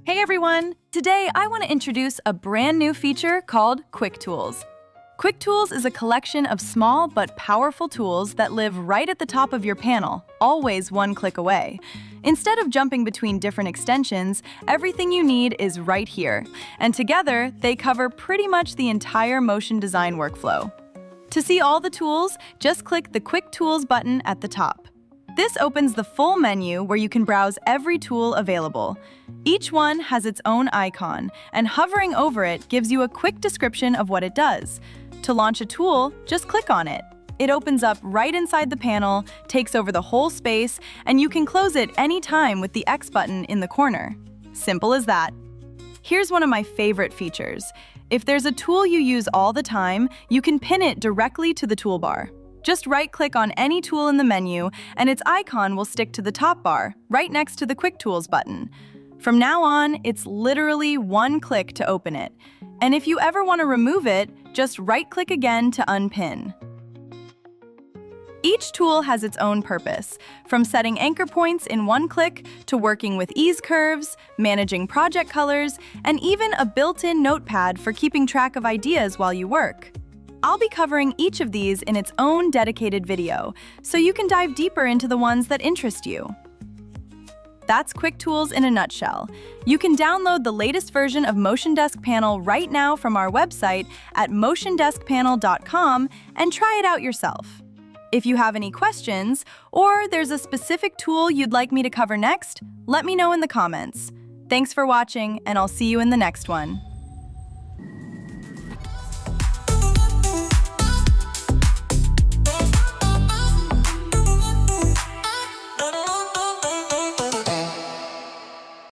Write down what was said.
Hey everyone! Today I want to introduce a brand new feature called Quick Tools. Quick Tools is a collection of small but powerful tools that live right at the top of your panel, always one click away. Instead of jumping between different extensions, everything you need is right here, and together they cover pretty much the entire motion design workflow. To see all the tools, just click the Quick Tools button at the top. This opens the full menu where you can browse every tool available. Each one has its own icon, and hovering over it gives you a quick description of what it does. To launch a tool, just click on it. It opens up right inside the panel, takes over the whole space, and you can close it anytime with the X button in the corner. Simple as that. Here's one of my favorite features. If there's a tool you use all the time, you can pin it directly to the toolbar. Just right-click on any tool in the menu, and its icon will stick to the top bar, right next to the Quick Tools button. From now on, it's literally one click to open it. And if you ever want to remove it, just right-click again to unpin. Each tool has its own purpose, from setting anchor points in one click to working with ease curves, managing project colors, and even a built-in notepad for keeping track of ideas while you work. I'll be covering each of these in its own dedicated video, so you can dive deeper into the ones that interest you. That's Quick Tools in a nutshell. You can download the latest version of MotionDesk Panel right now from our website at MotionDeskPanel.com and try it out yourself. If you have any questions, or there's a specific tool you'd like me to cover next, let me know in the comments. Thanks for watching, and I'll see you in the next one.